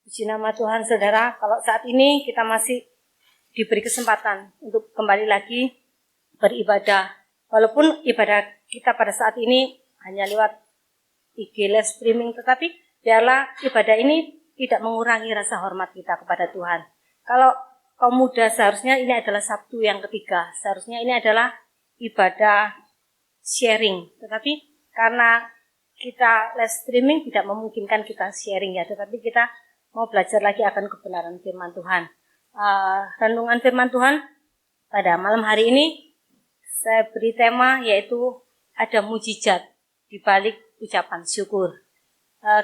Puji nama Tuhan, saudara. Kalau saat ini kita masih diberi kesempatan untuk kembali lagi beribadah. Walaupun ibadah kita pada saat ini hanya lewat IG live streaming, tetapi biarlah ibadah ini tidak mengurangi rasa hormat kita kepada Tuhan. Kalau kaum muda, seharusnya ini adalah Sabtu yang ketiga. Seharusnya ini adalah ibadah sharing. Tetapi karena kita live streaming tidak memungkinkan kita sharing ya, tetapi kita mau belajar lagi akan kebenaran firman Tuhan. Renungan firman Tuhan pada malam hari ini saya beri tema yaitu ada mujizat di balik ucapan syukur.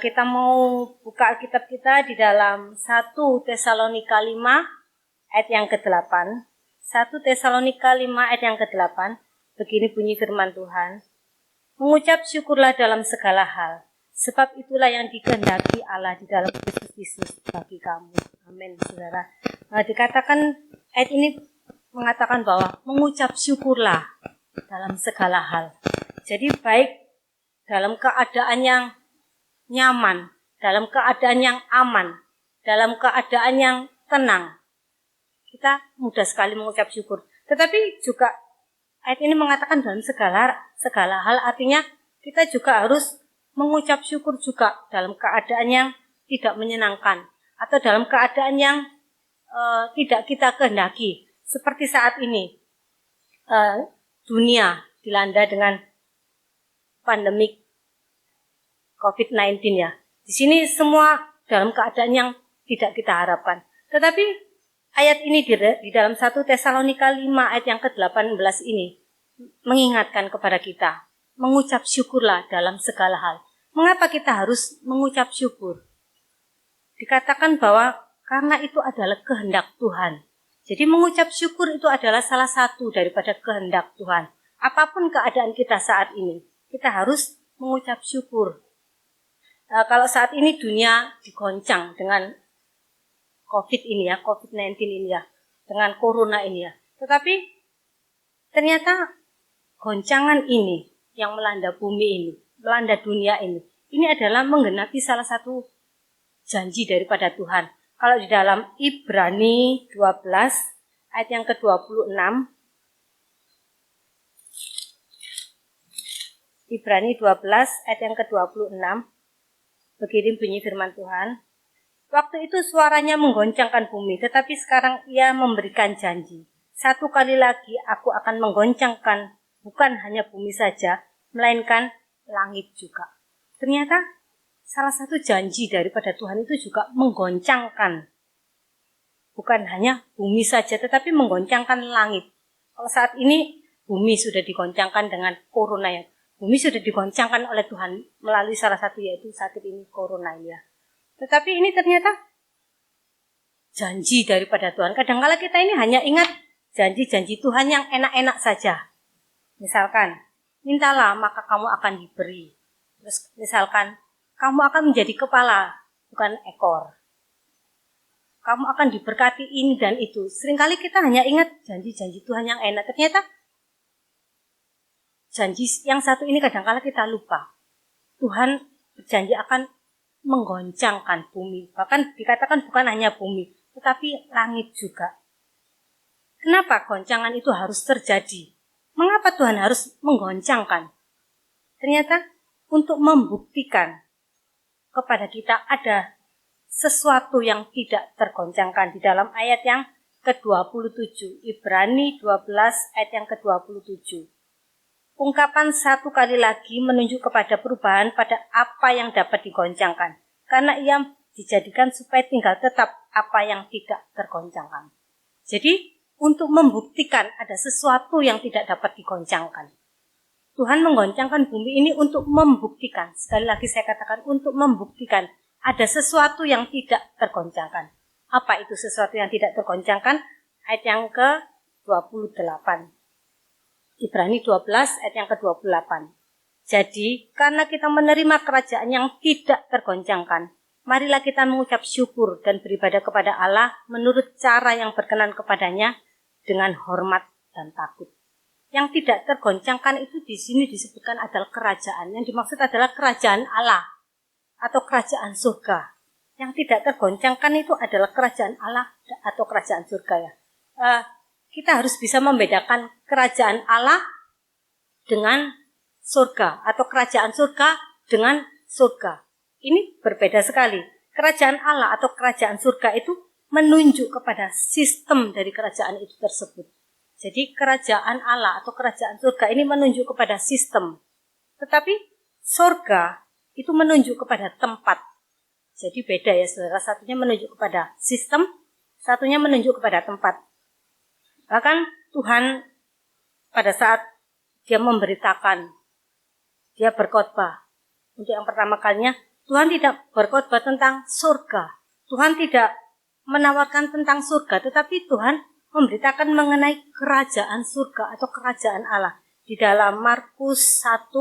Kita mau buka Alkitab kita di dalam 1 Tesalonika 5 ayat yang ke-8. 1 Tesalonika 5 ayat yang ke-8. Begini bunyi firman Tuhan. Mengucap syukurlah dalam segala hal, sebab itulah yang dikehendaki Allah di dalam Kristus Yesus bagi kamu. Amin, saudara. Dikatakan ayat ini mengatakan bahwa mengucap syukurlah dalam segala hal. Jadi baik dalam keadaan yang nyaman, dalam keadaan yang aman, dalam keadaan yang tenang, kita mudah sekali mengucap syukur. Tetapi juga ayat ini mengatakan dalam segala hal, artinya kita juga harus mengucap syukur juga dalam keadaan yang tidak menyenangkan atau dalam keadaan yang tidak kita kehendaki. Seperti saat ini dunia dilanda dengan pandemik COVID-19 ya. Di sini semua dalam keadaan yang tidak kita harapkan. Tetapi ayat ini di dalam 1 Tesalonika 5 ayat yang ke-18 ini mengingatkan kepada kita, mengucap syukurlah dalam segala hal. Mengapa kita harus mengucap syukur? Dikatakan bahwa karena itu adalah kehendak Tuhan. Jadi mengucap syukur itu adalah salah satu daripada kehendak Tuhan. Apapun keadaan kita saat ini, kita harus mengucap syukur. Kalau saat ini dunia digoncang dengan COVID ini ya, COVID-19 ini ya, dengan corona ini ya. Tetapi ternyata goncangan ini yang melanda bumi ini, melanda dunia ini adalah menggenapi salah satu janji daripada Tuhan. Kalau di dalam Ibrani 12 ayat yang ke-26, Ibrani 12 ayat yang ke-26, begini bunyi firman Tuhan. Waktu itu suaranya menggoncangkan bumi, tetapi sekarang ia memberikan janji. Satu kali lagi aku akan menggoncangkan bukan hanya bumi saja, melainkan langit juga. Ternyata salah satu janji daripada Tuhan itu juga menggoncangkan. Bukan hanya bumi saja, tetapi menggoncangkan langit. Kalau saat ini bumi sudah digoncangkan dengan corona ya. Bumi sudah digoncangkan oleh Tuhan melalui salah satu yaitu sakit ini corona ya. Tetapi ini ternyata janji daripada Tuhan. Kadang-kala kita ini hanya ingat janji-janji Tuhan yang enak-enak saja. Misalkan, mintalah maka kamu akan diberi. Terus misalkan, kamu akan menjadi kepala, bukan ekor. Kamu akan diberkati ini dan itu. Seringkali kita hanya ingat janji-janji Tuhan yang enak. Ternyata janji yang satu ini kadang-kala kita lupa. Tuhan berjanji akan menggoncangkan bumi. Bahkan dikatakan bukan hanya bumi, tetapi langit juga. Kenapa goncangan itu harus terjadi? Mengapa Tuhan harus menggoncangkan? Ternyata untuk membuktikan kepada kita ada sesuatu yang tidak tergoncangkan di dalam ayat yang ke-27. Ibrani 12 ayat yang ke-27. Ungkapan satu kali lagi menunjuk kepada perubahan pada apa yang dapat digoncangkan. Karena ia dijadikan supaya tinggal tetap apa yang tidak tergoncangkan. Jadi untuk membuktikan ada sesuatu yang tidak dapat digoncangkan. Tuhan menggoncangkan bumi ini untuk membuktikan. Sekali lagi saya katakan untuk membuktikan ada sesuatu yang tidak tergoncangkan. Apa itu sesuatu yang tidak tergoncangkan? Ayat yang ke-28. Ibrani 12 ayat yang ke-28. Jadi, karena kita menerima kerajaan yang tidak tergoncangkan, marilah kita mengucap syukur dan beribadah kepada Allah menurut cara yang berkenan kepadanya dengan hormat dan takut. Yang tidak tergoncangkan itu di sini disebutkan adalah kerajaan. Yang dimaksud adalah kerajaan Allah atau kerajaan surga. Yang tidak tergoncangkan itu adalah kerajaan Allah atau kerajaan surga ya. Kita harus bisa membedakan kerajaan Allah dengan surga atau kerajaan surga dengan surga. Ini berbeda sekali. Kerajaan Allah atau kerajaan surga itu menunjuk kepada sistem dari kerajaan itu tersebut. Jadi kerajaan Allah atau kerajaan surga ini menunjuk kepada sistem. Tetapi surga itu menunjuk kepada tempat. Jadi beda ya saudara, satunya menunjuk kepada sistem, satunya menunjuk kepada tempat. Bahkan Tuhan pada saat dia memberitakan, dia berkhotbah. Untuk yang pertama kalinya, Tuhan tidak berkhotbah tentang surga. Tuhan tidak menawarkan tentang surga, tetapi Tuhan memberitakan mengenai kerajaan surga atau kerajaan Allah. Di dalam Markus 1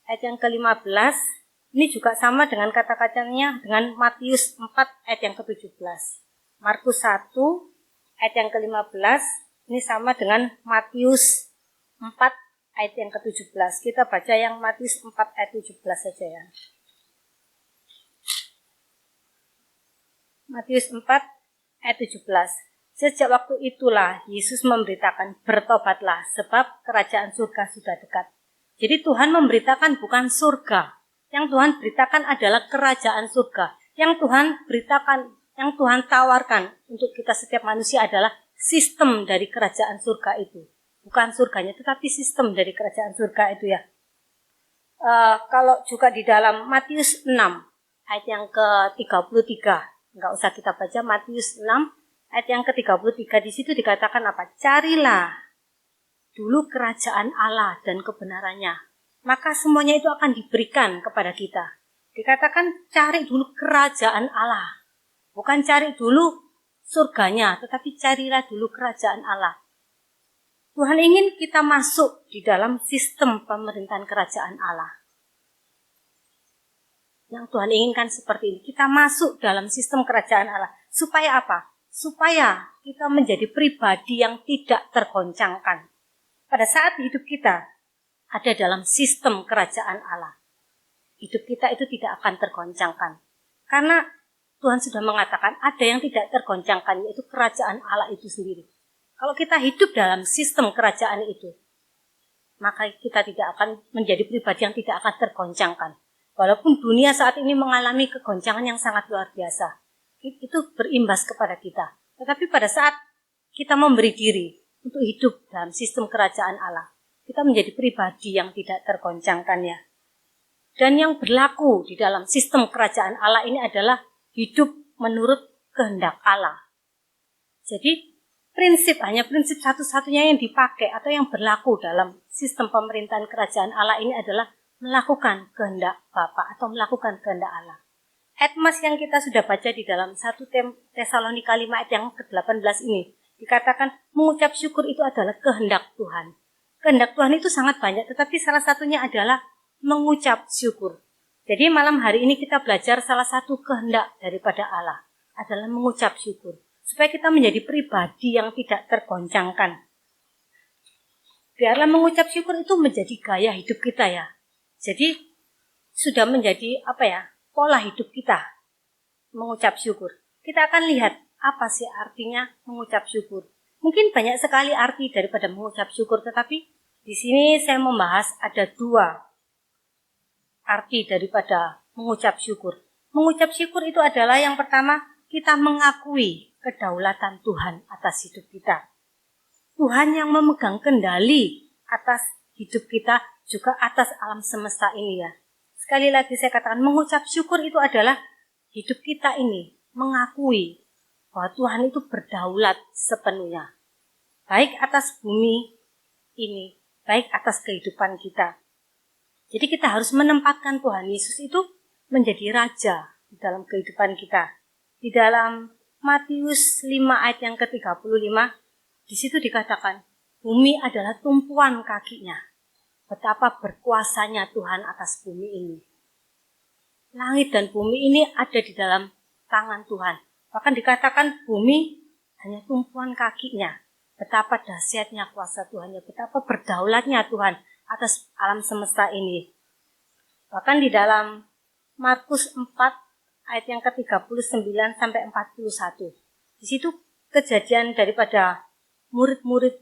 ayat yang ke-15, ini juga sama dengan kata-katanya dengan Matius 4 ayat yang ke-17. Markus 1 ayat yang ke-15, ini sama dengan Matius 4 ayat yang ke-17. Kita baca yang Matius 4 ayat 17 saja ya. Matius 4 ayat 17. Sejak waktu itulah Yesus memberitakan, bertobatlah sebab kerajaan surga sudah dekat. Jadi Tuhan memberitakan bukan surga. Yang Tuhan beritakan adalah kerajaan surga. Yang Tuhan beritakan, yang Tuhan tawarkan untuk kita setiap manusia adalah sistem dari kerajaan surga itu. Bukan surganya, tetapi sistem dari kerajaan surga itu ya. Kalau juga di dalam Matius 6 ayat yang ke-33. Enggak usah kita baca Matius 6 ayat yang ke-33, di situ dikatakan apa? Carilah dulu kerajaan Allah dan kebenarannya, maka semuanya itu akan diberikan kepada kita. Dikatakan cari dulu kerajaan Allah, bukan cari dulu surganya, tetapi carilah dulu kerajaan Allah. Tuhan ingin kita masuk di dalam sistem pemerintahan kerajaan Allah. Yang Tuhan inginkan seperti ini. Kita masuk dalam sistem kerajaan Allah. Supaya apa? Supaya kita menjadi pribadi yang tidak tergoncangkan. Pada saat hidup kita ada dalam sistem kerajaan Allah, hidup kita itu tidak akan tergoncangkan. Karena Tuhan sudah mengatakan ada yang tidak tergoncangkan, yaitu kerajaan Allah itu sendiri. Kalau kita hidup dalam sistem kerajaan itu, maka kita tidak akan menjadi pribadi yang tidak akan tergoncangkan. Walaupun dunia saat ini mengalami kegoncangan yang sangat luar biasa, itu berimbas kepada kita. Tetapi pada saat kita memberi diri untuk hidup dalam sistem kerajaan Allah, kita menjadi pribadi yang tidak tergoncangkan ya. Dan yang berlaku di dalam sistem kerajaan Allah ini adalah hidup menurut kehendak Allah. Jadi hanya prinsip satu-satunya yang dipakai atau yang berlaku dalam sistem pemerintahan kerajaan Allah ini adalah melakukan kehendak Bapa atau melakukan kehendak Allah. Ayat mas yang kita sudah baca di dalam 1 Tesalonika 5 ayat yang ke-18 ini, dikatakan mengucap syukur itu adalah kehendak Tuhan. Kehendak Tuhan itu sangat banyak, tetapi salah satunya adalah mengucap syukur. Jadi malam hari ini kita belajar salah satu kehendak daripada Allah adalah mengucap syukur. Supaya kita menjadi pribadi yang tidak tergoncangkan. Biarlah mengucap syukur itu menjadi gaya hidup kita ya. Jadi sudah menjadi pola hidup kita mengucap syukur. Kita akan lihat apa sih artinya mengucap syukur. Mungkin banyak sekali arti daripada mengucap syukur, tetapi di sini saya membahas ada 2 arti daripada mengucap syukur. Mengucap syukur itu adalah yang pertama, kita mengakui kedaulatan Tuhan atas hidup kita. Tuhan yang memegang kendali atas hidup kita, juga atas alam semesta ini ya. Sekali lagi saya katakan, mengucap syukur itu adalah hidup kita ini mengakui bahwa Tuhan itu berdaulat sepenuhnya. Baik atas bumi ini, baik atas kehidupan kita. Jadi kita harus menempatkan Tuhan Yesus itu menjadi raja di dalam kehidupan kita. Di dalam Matius 5 ayat yang ke-35, di situ dikatakan, bumi adalah tumpuan kakinya. Betapa berkuasanya Tuhan atas bumi ini. Langit dan bumi ini ada di dalam tangan Tuhan. Bahkan dikatakan bumi hanya tumpuan kakinya. Betapa dahsyatnya kuasa Tuhan, betapa berdaulatnya Tuhan atas alam semesta ini. Bahkan di dalam Markus 4 ayat yang ke-39 sampai 41. Di situ kejadian daripada murid-murid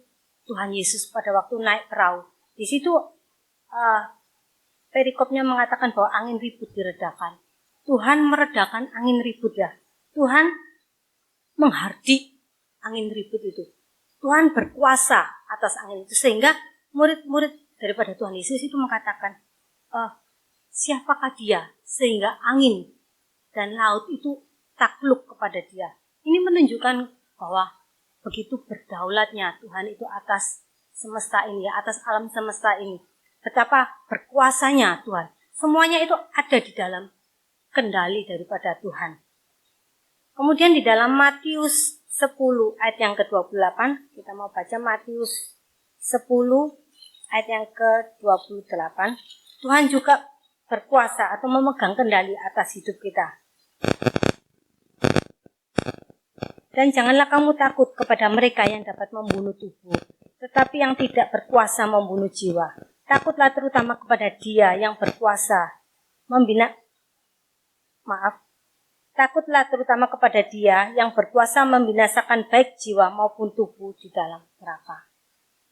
Tuhan Yesus pada waktu naik perahu. Di situ perikopnya mengatakan bahwa angin ribut diredakan. Tuhan meredakan angin ribut ya. Tuhan menghardik angin ribut itu. Tuhan berkuasa atas angin itu. Sehingga murid-murid daripada Tuhan Yesus itu mengatakan, siapakah dia sehingga angin dan laut itu takluk kepada dia. Ini menunjukkan bahwa begitu berdaulatnya Tuhan itu atas semesta ini, ya, atas alam semesta ini. Betapa berkuasanya Tuhan. Semuanya itu ada di dalam kendali daripada Tuhan. Kemudian di dalam Matius 10 ayat yang ke-28, kita mau baca Matius 10 ayat yang ke-28. Tuhan juga berkuasa atau memegang kendali atas hidup kita. Dan janganlah kamu takut kepada mereka yang dapat membunuh tubuh, tetapi yang tidak berkuasa membunuh jiwa. Takutlah terutama kepada Dia yang berkuasa Takutlah terutama kepada Dia yang berkuasa membinasakan baik jiwa maupun tubuh di dalam neraka.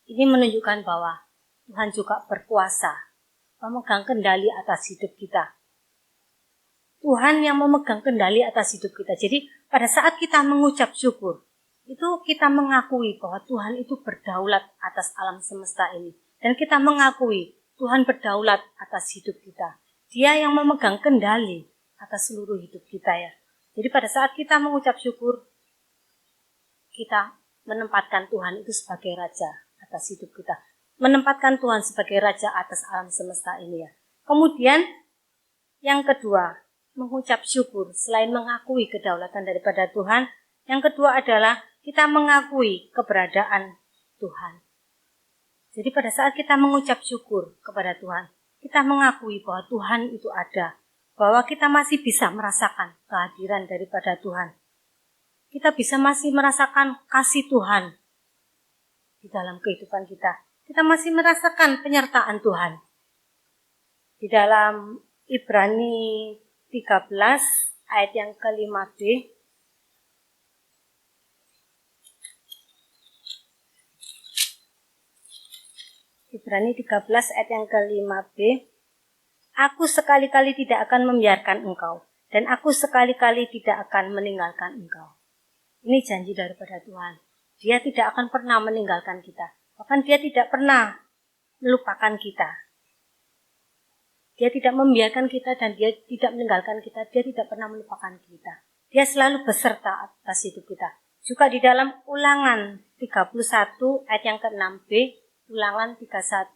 Ini menunjukkan bahwa Tuhan juga berkuasa memegang kendali atas hidup kita. Tuhan yang memegang kendali atas hidup kita. Jadi pada saat kita mengucap syukur, itu kita mengakui bahwa Tuhan itu berdaulat atas alam semesta ini. Dan kita mengakui Tuhan berdaulat atas hidup kita. Dia yang memegang kendali atas seluruh hidup kita ya. Jadi pada saat kita mengucap syukur, kita menempatkan Tuhan itu sebagai Raja atas hidup kita. Menempatkan Tuhan sebagai Raja atas alam semesta ini ya. Kemudian yang kedua, mengucap syukur selain mengakui kedaulatan daripada Tuhan. Yang kedua adalah kita mengakui keberadaan Tuhan. Jadi pada saat kita mengucap syukur kepada Tuhan, kita mengakui bahwa Tuhan itu ada. Bahwa kita masih bisa merasakan kehadiran daripada Tuhan. Kita bisa masih merasakan kasih Tuhan di dalam kehidupan kita. Kita masih merasakan penyertaan Tuhan. Di dalam Ibrani 13 ayat yang ke-5b. Ibrani 13 ayat yang ke-5b. Aku sekali-kali tidak akan membiarkan engkau, dan aku sekali-kali tidak akan meninggalkan engkau. Ini janji daripada Tuhan. Dia tidak akan pernah meninggalkan kita. Bahkan Dia tidak pernah melupakan kita. Dia tidak membiarkan kita dan Dia tidak meninggalkan kita. Dia tidak pernah melupakan kita. Dia selalu beserta atas hidup kita. Juga di dalam Ulangan 31 ayat yang ke-6b, Ulangan 31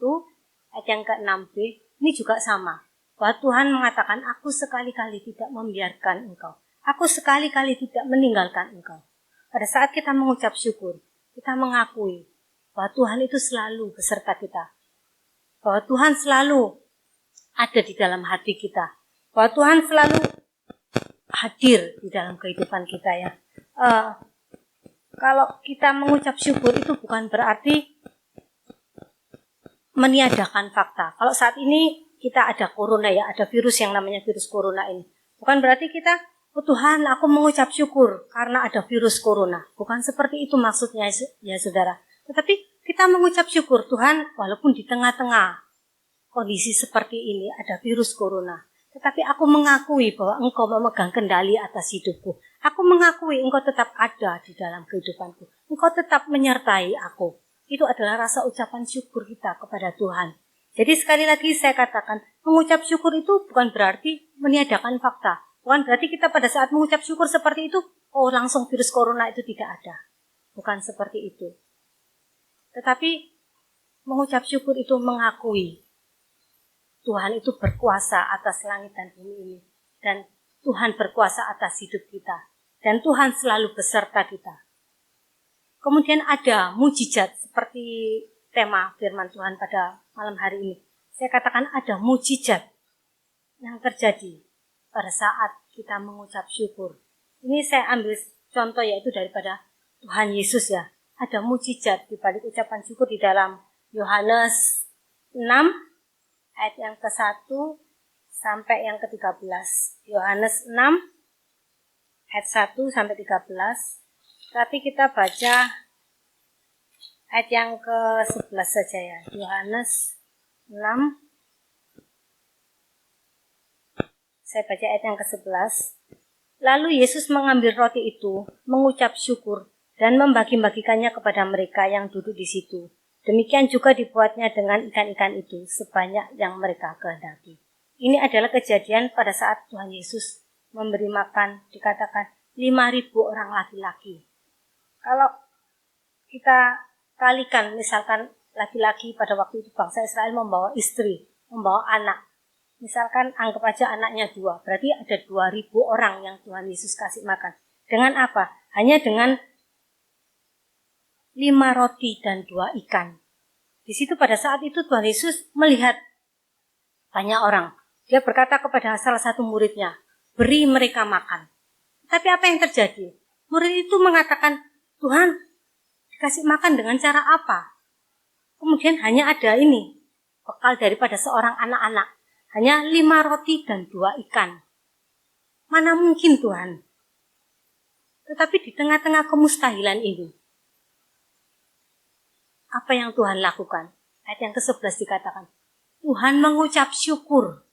ayat yang ke-6b, ini juga sama. Bahwa Tuhan mengatakan, aku sekali-kali tidak membiarkan engkau. Aku sekali-kali tidak meninggalkan engkau. Pada saat kita mengucap syukur, kita mengakui bahwa Tuhan itu selalu beserta kita. Bahwa Tuhan selalu ada di dalam hati kita. Bahwa Tuhan selalu hadir di dalam kehidupan kita ya. Kalau kita mengucap syukur itu bukan berarti meniadakan fakta. Kalau saat ini kita ada corona ya, ada virus yang namanya virus corona ini. Bukan berarti kita, oh Tuhan aku mengucap syukur karena ada virus corona. Bukan seperti itu maksudnya ya saudara. Tetapi kita mengucap syukur Tuhan walaupun di tengah-tengah kondisi seperti ini ada virus corona. Tetapi aku mengakui bahwa Engkau memegang kendali atas hidupku. Aku mengakui Engkau tetap ada di dalam kehidupanku. Engkau tetap menyertai aku. Itu adalah rasa ucapan syukur kita kepada Tuhan. Jadi sekali lagi saya katakan, mengucap syukur itu bukan berarti meniadakan fakta. Bukan berarti kita pada saat mengucap syukur seperti itu, oh langsung virus corona itu tidak ada. Bukan seperti itu. Tetapi mengucap syukur itu mengakui Tuhan itu berkuasa atas langit dan bumi ini. Dan Tuhan berkuasa atas hidup kita. Dan Tuhan selalu beserta kita. Kemudian ada mujizat seperti tema firman Tuhan pada malam hari ini. Saya katakan ada mujizat yang terjadi pada saat kita mengucap syukur. Ini saya ambil contoh yaitu daripada Tuhan Yesus ya. Ada mujizat di balik ucapan syukur di dalam Yohanes 6 ayat yang ke-1 sampai yang ke-13. Yohanes 6 ayat 1 sampai 13. Tapi kita baca ayat yang ke-11 saja ya. Yohanes 6. Saya baca ayat yang ke-11. Lalu Yesus mengambil roti itu, mengucap syukur, dan membagi-bagikannya kepada mereka yang duduk di situ. Demikian juga dibuatnya dengan ikan-ikan itu, sebanyak yang mereka kehendaki. Ini adalah kejadian pada saat Tuhan Yesus memberi makan, dikatakan 5.000 orang laki-laki. Kalau kita kalikan, misalkan laki-laki pada waktu itu bangsa Israel membawa istri, membawa anak. Misalkan anggap aja anaknya 2, berarti ada 2.000 orang yang Tuhan Yesus kasih makan. Dengan apa? Hanya dengan 5 roti dan 2 ikan. Di situ pada saat itu Tuhan Yesus melihat banyak orang. Dia berkata kepada salah satu muridnya, beri mereka makan. Tapi apa yang terjadi? Murid itu mengatakan, Tuhan, dikasih makan dengan cara apa? Kemudian hanya ada ini, bekal daripada seorang anak-anak. Hanya 5 roti dan 2 ikan. Mana mungkin Tuhan? Tetapi di tengah-tengah kemustahilan ini, apa yang Tuhan lakukan? Ayat yang ke-11 dikatakan, Tuhan mengucap syukur.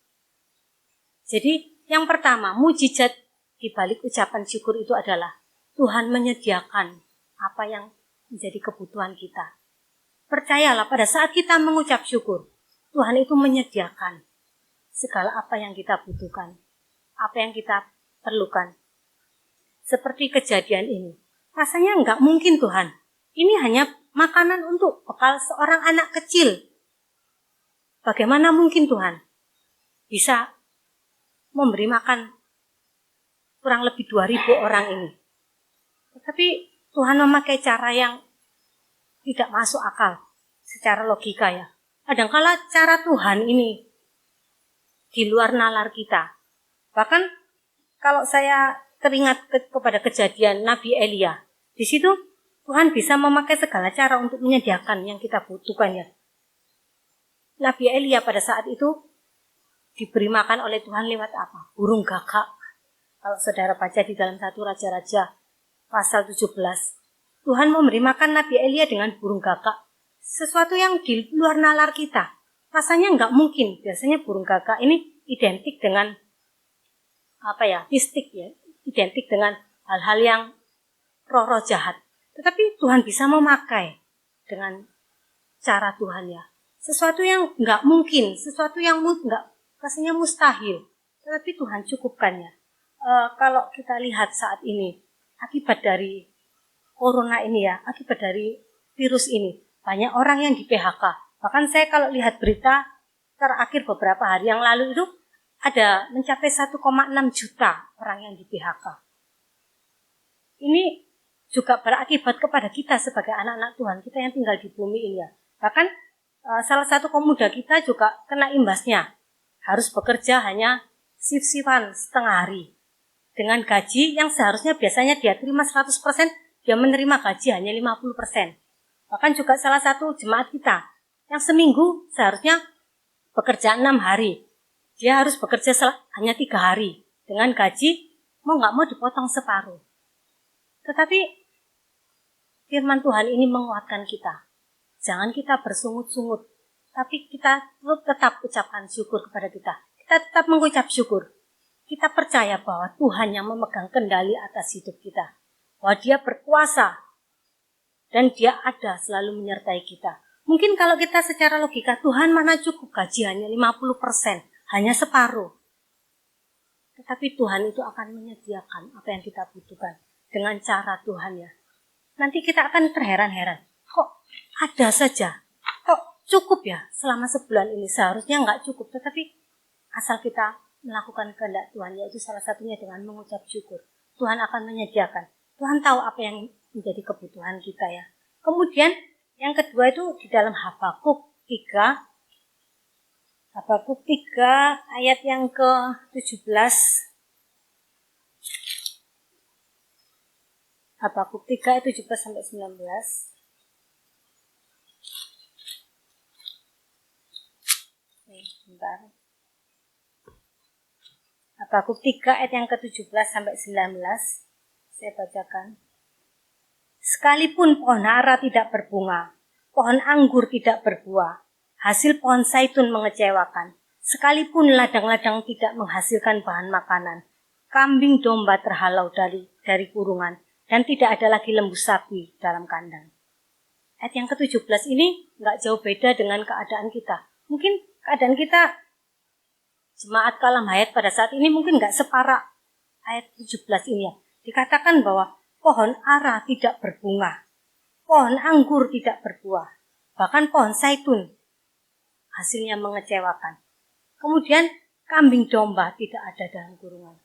Jadi yang pertama, mujizat di balik ucapan syukur itu adalah Tuhan menyediakan apa yang menjadi kebutuhan kita. Percayalah pada saat kita mengucap syukur, Tuhan itu menyediakan segala apa yang kita butuhkan, apa yang kita perlukan. Seperti kejadian ini. Rasanya enggak mungkin Tuhan. Ini hanya makanan untuk bekal seorang anak kecil. Bagaimana mungkin Tuhan bisa memberi makan kurang lebih 2.000 orang ini? Tetapi Tuhan memakai cara yang tidak masuk akal secara logika ya. Kadangkala cara Tuhan ini di luar nalar kita. Bahkan kalau saya teringat kepada kejadian Nabi Elia, di situ Tuhan bisa memakai segala cara untuk menyediakan yang kita butuhkan ya. Nabi Elia pada saat itu diberi makan oleh Tuhan lewat apa? Burung gagak. Kalau saudara baca di dalam 1 Raja-Raja pasal 17, Tuhan memberi makan Nabi Elia dengan burung gagak. Sesuatu yang di luar nalar kita. Rasanya enggak mungkin. Biasanya burung gagak ini identik dengan mistik ya, identik dengan hal-hal yang roh-roh jahat. Tetapi Tuhan bisa memakai dengan cara Tuhan ya. Sesuatu yang enggak mungkin, sesuatu yang enggak rasanya mustahil. Tetapi Tuhan cukupkannya. Kalau kita lihat saat ini, akibat dari corona ini ya, akibat dari virus ini, banyak orang yang di PHK. Bahkan saya kalau lihat berita terakhir beberapa hari yang lalu itu ada mencapai 1,6 juta orang yang di PHK. Ini juga berakibat kepada kita sebagai anak-anak Tuhan, kita yang tinggal di bumi ini ya. Bahkan salah satu pemuda kita juga kena imbasnya. Harus bekerja hanya shift-shiftan setengah hari. Dengan gaji yang seharusnya biasanya dia terima 100%, dia menerima gaji hanya 50%. Bahkan juga salah satu jemaat kita yang seminggu seharusnya bekerja 6 hari. Dia harus bekerja hanya 3 hari. Dengan gaji mau nggak mau dipotong separuh. Tetapi firman Tuhan ini menguatkan kita. Jangan kita bersungut-sungut. Tapi kita tetap ucapkan syukur kepada kita. Kita tetap mengucap syukur. Kita percaya bahwa Tuhan yang memegang kendali atas hidup kita. Bahwa Dia berkuasa. Dan Dia ada selalu menyertai kita. Mungkin kalau kita secara logika, Tuhan mana cukup gaji hanya 50%, hanya separuh. Tetapi Tuhan itu akan menyediakan apa yang kita butuhkan dengan cara Tuhan ya. Nanti kita akan terheran-heran, kok ada saja, kok cukup ya selama sebulan ini, seharusnya nggak cukup. Tetapi asal kita melakukan kehendak Tuhan, yaitu salah satunya dengan mengucap syukur, Tuhan akan menyediakan. Tuhan tahu apa yang menjadi kebutuhan kita ya. Kemudian yang kedua itu di dalam Habakuk 3 ayat yang ke-17. Habakuk 3 ayat 17 sampai 19. Bentar. Habakuk 3 ayat yang ke-17 sampai 19. Saya bacakan. Sekalipun pohon ara tidak berbunga, pohon anggur tidak berbuah, hasil pohon zaitun mengecewakan. Sekalipun ladang-ladang tidak menghasilkan bahan makanan, kambing domba terhalau dari kurungan, dan tidak ada lagi lembu sapi dalam kandang. Ayat yang ke-17 ini nggak jauh beda dengan keadaan kita. Mungkin keadaan kita, jemaat Kalam Hayat pada saat ini mungkin nggak separah ayat 17 ini ya. Dikatakan bahwa pohon ara tidak berbunga, pohon anggur tidak berbuah, bahkan pohon zaitun hasilnya mengecewakan. Kemudian kambing domba tidak ada dalam kurungan.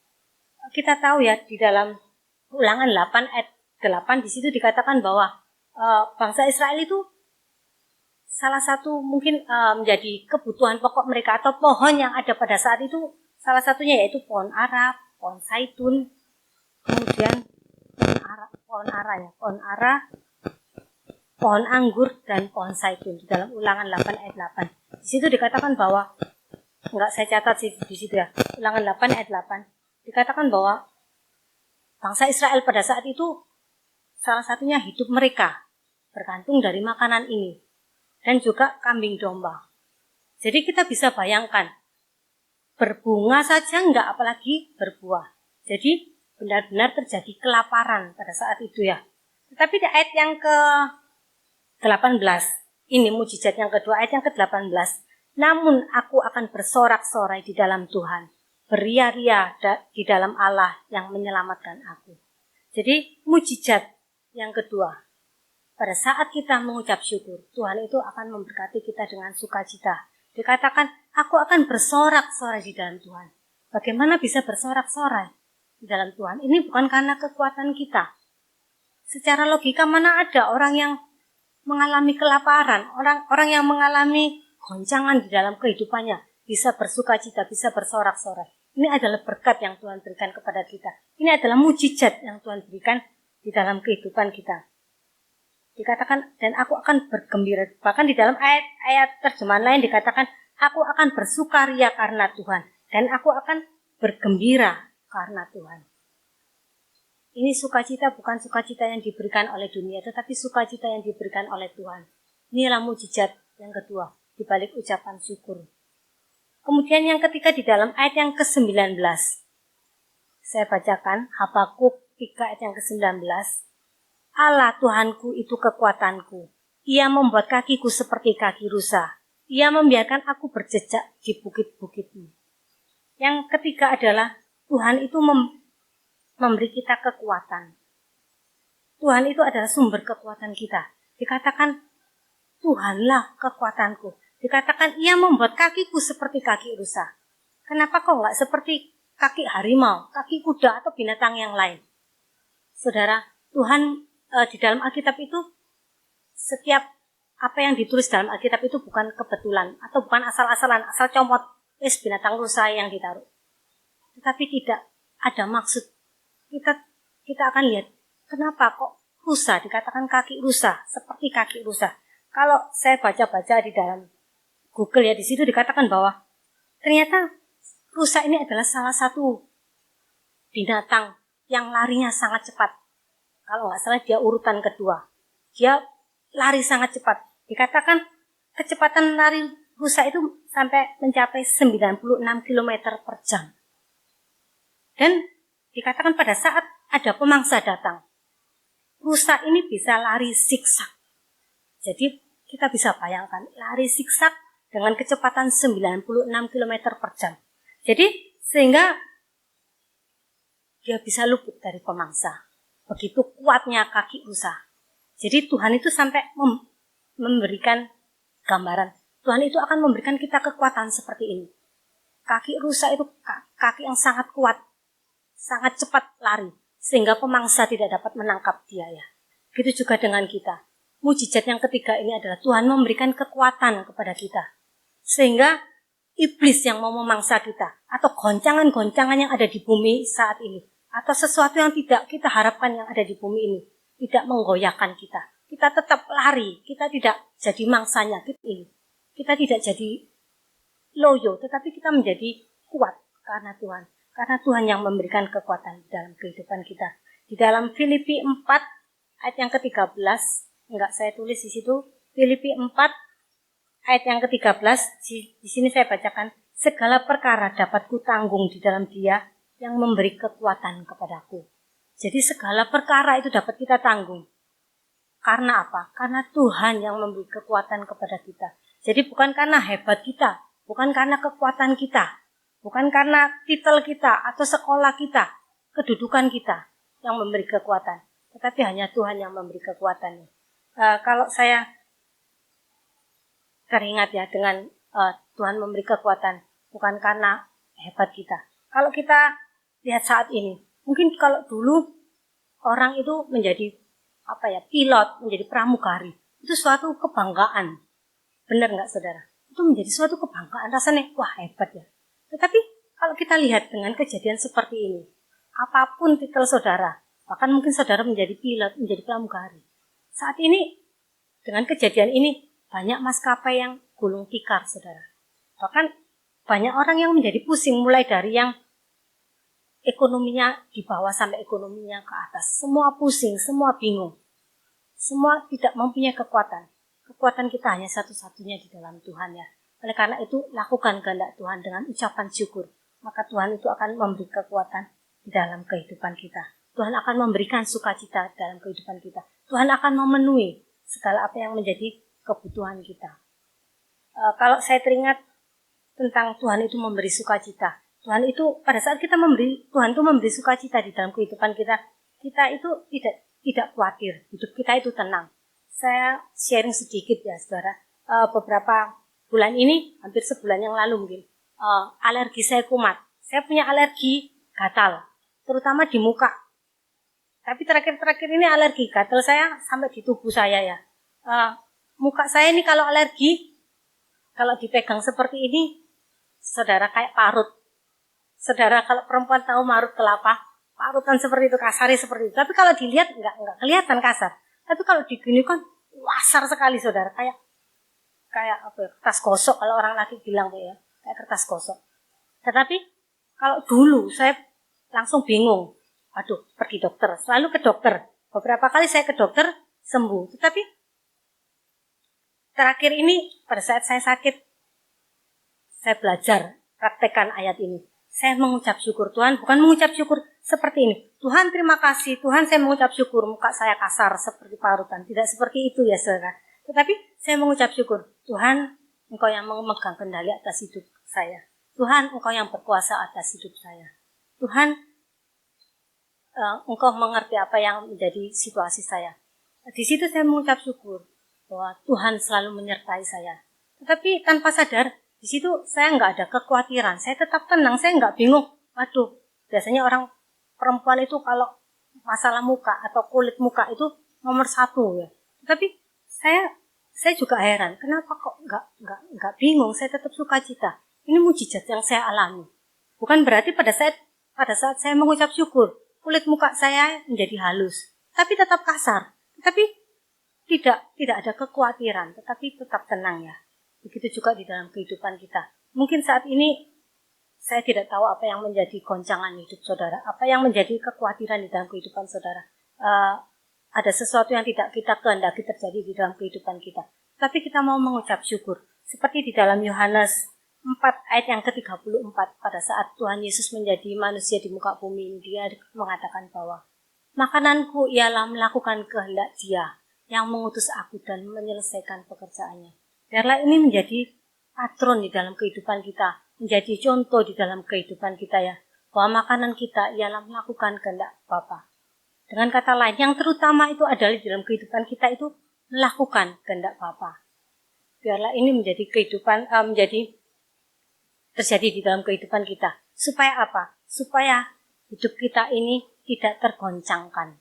Kita tahu ya di dalam Ulangan 8 ayat 8 di situ dikatakan bahwa bangsa Israel itu salah satu mungkin menjadi kebutuhan pokok mereka atau pohon yang ada pada saat itu salah satunya yaitu pohon ara, pohon zaitun, kemudian pohon ara, pohon anggur dan pohon zaitun di dalam Ulangan 8 ayat 8. Di situ dikatakan bahwa enggak saya catat sih di situ ya. Ulangan 8 ayat 8 dikatakan bahwa bangsa Israel pada saat itu salah satunya hidup mereka bergantung dari makanan ini dan juga kambing domba. Jadi kita bisa bayangkan berbunga saja enggak apalagi berbuah. Jadi benar-benar terjadi kelaparan pada saat itu ya. Tetapi di ayat yang ke-18 ini mujizat yang kedua ayat yang ke-18. Namun aku akan bersorak-sorai di dalam Tuhan, beria-ria di dalam Allah yang menyelamatkan aku. Jadi mujizat yang kedua, pada saat kita mengucap syukur, Tuhan itu akan memberkati kita dengan sukacita. Dikatakan, aku akan bersorak-sorai di dalam Tuhan. Bagaimana bisa bersorak-sorai di dalam Tuhan? Ini bukan karena kekuatan kita. Secara logika mana ada orang yang mengalami kelaparan, orang yang mengalami goncangan di dalam kehidupannya, bisa bersukacita, bisa bersorak-sorai. Ini adalah berkat yang Tuhan berikan kepada kita. Ini adalah mujizat yang Tuhan berikan di dalam kehidupan kita. Dikatakan, dan aku akan bergembira. Bahkan di dalam ayat terjemahan lain dikatakan, aku akan bersukaria karena Tuhan. Dan aku akan bergembira karena Tuhan. Ini sukacita bukan sukacita yang diberikan oleh dunia, tetapi sukacita yang diberikan oleh Tuhan. Inilah mujizat yang kedua, di balik ucapan syukur. Kemudian yang ketiga di dalam ayat yang ke-19. Saya bacakan Habakuk 3 ayat yang ke-19. Allah Tuhanku itu kekuatanku. Ia membuat kakiku seperti kaki rusa. Ia membiarkan aku berjejak di bukit-bukitmu. Yang ketiga adalah Tuhan itu memberi kita kekuatan. Tuhan itu adalah sumber kekuatan kita. Dikatakan Tuhanlah kekuatanku. Dikatakan ia membuat kakiku seperti kaki rusa. Kenapa kok enggak seperti kaki harimau, kaki kuda atau binatang yang lain? Saudara, Tuhan di dalam Alkitab itu setiap apa yang ditulis dalam Alkitab itu bukan kebetulan atau bukan asal-asalan, asal comot binatang rusa yang ditaruh. Tetapi tidak ada maksud. Kita akan lihat kenapa kok rusa dikatakan kaki rusa, seperti kaki rusa. Kalau saya baca-baca di dalam Google ya, di situ dikatakan bahwa ternyata rusa ini adalah salah satu binatang yang larinya sangat cepat. Kalau nggak salah dia urutan kedua. Dia lari sangat cepat. Dikatakan kecepatan lari rusa itu sampai mencapai 96 km per jam. Dan dikatakan pada saat ada pemangsa datang, rusa ini bisa lari siksak. Jadi kita bisa bayangkan lari siksak dengan kecepatan 96 km per jam. Jadi sehingga dia bisa luput dari pemangsa. Begitu kuatnya kaki rusa. Jadi Tuhan itu sampai memberikan gambaran. Tuhan itu akan memberikan kita kekuatan seperti ini. Kaki rusa itu kaki yang sangat kuat, sangat cepat lari, sehingga pemangsa tidak dapat menangkap dia ya. Begitu juga dengan kita. Mujizat yang ketiga ini adalah Tuhan memberikan kekuatan kepada kita. Sehingga iblis yang mau memangsa kita, atau goncangan-goncangan yang ada di bumi saat ini, atau sesuatu yang tidak kita harapkan yang ada di bumi ini, tidak menggoyahkan kita. Kita tetap lari, kita tidak jadi mangsanya ini. Kita tidak jadi loyo, tetapi kita menjadi kuat karena Tuhan. Karena Tuhan yang memberikan kekuatan dalam kehidupan kita. Di dalam Filipi 4 ayat yang ke-13, saya tulis di situ, Filipi 4 ayat yang ke-13, di sini saya bacakan, segala perkara dapat kutanggung di dalam Dia yang memberi kekuatan kepadaku. Jadi segala perkara itu dapat kita tanggung. Karena apa? Karena Tuhan yang memberi kekuatan kepada kita. Jadi bukan karena hebat kita, bukan karena kekuatan kita, bukan karena titel kita atau sekolah kita, kedudukan kita yang memberi kekuatan. Tetapi hanya Tuhan yang memberi kekuatan. Kalau saya teringat ya dengan Tuhan memberi kekuatan, bukan karena hebat kita. Kalau kita lihat saat ini, mungkin kalau dulu orang itu menjadi pilot, menjadi pramugari, itu suatu kebanggaan. Benar nggak saudara? Itu menjadi suatu kebanggaan, rasanya wah hebat ya. Tetapi kalau kita lihat dengan kejadian seperti ini, apapun titel saudara, bahkan mungkin saudara menjadi pilot, menjadi pramugari. Saat ini dengan kejadian ini banyak maskapai yang gulung tikar saudara. Bahkan banyak orang yang menjadi pusing, mulai dari yang ekonominya di bawah sampai ekonominya ke atas. Semua pusing, semua bingung. Semua tidak mempunyai kekuatan. Kekuatan kita hanya satu-satunya di dalam Tuhan ya. Oleh karena itu, lakukan kehendak Tuhan dengan ucapan syukur. Maka Tuhan itu akan memberi kekuatan di dalam kehidupan kita. Tuhan akan memberikan sukacita dalam kehidupan kita. Tuhan akan memenuhi segala apa yang menjadi kebutuhan kita. Kalau saya teringat tentang Tuhan itu memberi sukacita. Tuhan itu pada saat Tuhan itu memberi sukacita di dalam kehidupan kita. Kita itu tidak khawatir, hidup kita itu tenang. Saya sharing sedikit ya saudara. Beberapa bulan ini, hampir sebulan yang lalu mungkin, alergi saya kumat. Saya punya alergi gatal, terutama di muka. Tapi terakhir ini alergi gatal saya sampai di tubuh saya ya. Muka saya ini kalau alergi, kalau dipegang seperti ini, saudara kayak parut. Saudara kalau perempuan tahu marut kelapa, parutan seperti itu, kasarnya seperti itu. Tapi kalau dilihat enggak kelihatan kasar. Tapi kalau diginikan wasar sekali saudara, kayak kertas gosok kalau orang laki bilang ya, kayak kertas gosok. Tetapi kalau dulu saya langsung bingung. Aduh, pergi dokter, selalu ke dokter. Beberapa kali saya ke dokter sembuh. Tetapi terakhir ini pada saat saya sakit, saya belajar praktekkan ayat ini. Saya mengucap syukur Tuhan, bukan mengucap syukur seperti ini. Tuhan terima kasih, Tuhan saya mengucap syukur, muka saya kasar seperti parutan. Tidak seperti itu ya saudara. Tetapi saya mengucap syukur, Tuhan Engkau yang memegang kendali atas hidup saya. Tuhan Engkau yang berkuasa atas hidup saya. Tuhan Engkau mengerti apa yang menjadi situasi saya. Di situ saya mengucap syukur bahwa Tuhan selalu menyertai saya. Tetapi tanpa sadar, di situ saya nggak ada kekhawatiran, saya tetap tenang, saya nggak bingung. Aduh, biasanya orang perempuan itu kalau masalah muka atau kulit muka itu nomor 1 ya. Tapi saya juga heran, kenapa kok nggak bingung? Saya tetap sukacita. Ini mujizat yang saya alami. Bukan berarti pada saat saya mengucap syukur, kulit muka saya menjadi halus, tapi tetap kasar. Tapi tidak ada kekhawatiran, tetapi tetap tenang ya. Begitu juga di dalam kehidupan kita. Mungkin saat ini saya tidak tahu apa yang menjadi goncangan hidup saudara, apa yang menjadi kekhawatiran di dalam kehidupan saudara. Ada sesuatu yang tidak kita kehendaki terjadi di dalam kehidupan kita. Tapi kita mau mengucap syukur. Seperti di dalam Yohanes 4 ayat yang ke-34, pada saat Tuhan Yesus menjadi manusia di muka bumi, Dia mengatakan bahwa makananku ialah melakukan kehendak Dia yang mengutus aku dan menyelesaikan pekerjaannya. Biarlah ini menjadi patron di dalam kehidupan kita, menjadi contoh di dalam kehidupan kita ya, bahwa makanan kita ialah melakukan kehendak Bapa. Dengan kata lain, yang terutama itu adalah di dalam kehidupan kita itu melakukan kehendak Bapa. Biarlah ini menjadi terjadi di dalam kehidupan kita. Supaya apa? Supaya hidup kita ini tidak tergoncangkan.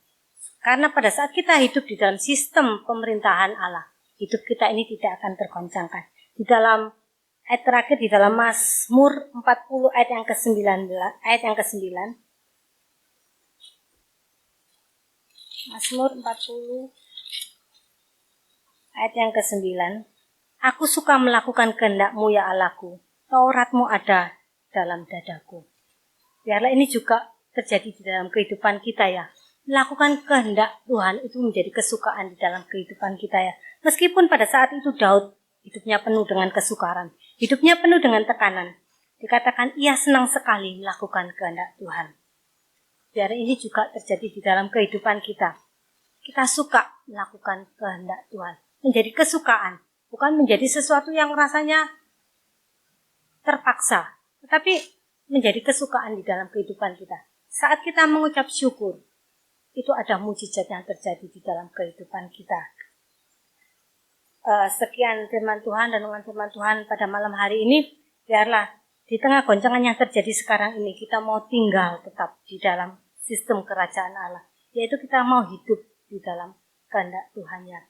Karena pada saat kita hidup di dalam sistem pemerintahan Allah, hidup kita ini tidak akan tergoncangkan. Di dalam ayat terakhir, di dalam Mazmur 40 ayat yang ke-9, Mazmur 40 ayat yang ke-9, aku suka melakukan kehendak-Mu ya Allahku, Taurat-Mu ada dalam dadaku. Biarlah ini juga terjadi di dalam kehidupan kita ya. melakukan kehendak Tuhan itu menjadi kesukaan di dalam kehidupan kita ya. Meskipun pada saat itu Daud hidupnya penuh dengan kesukaran, hidupnya penuh dengan tekanan. Dikatakan ia senang sekali melakukan kehendak Tuhan. Biar ini juga terjadi di dalam kehidupan kita. Kita suka melakukan kehendak Tuhan. Menjadi kesukaan, bukan menjadi sesuatu yang rasanya terpaksa, tetapi menjadi kesukaan di dalam kehidupan kita. Saat kita mengucap syukur, itu ada mujizat yang terjadi di dalam kehidupan kita. Sekian firman Tuhan dan renungan firman Tuhan pada malam hari ini. Biarlah di tengah goncangan yang terjadi sekarang ini, kita mau tinggal tetap di dalam sistem kerajaan Allah. Yaitu kita mau hidup di dalam kehendak Tuhan ya.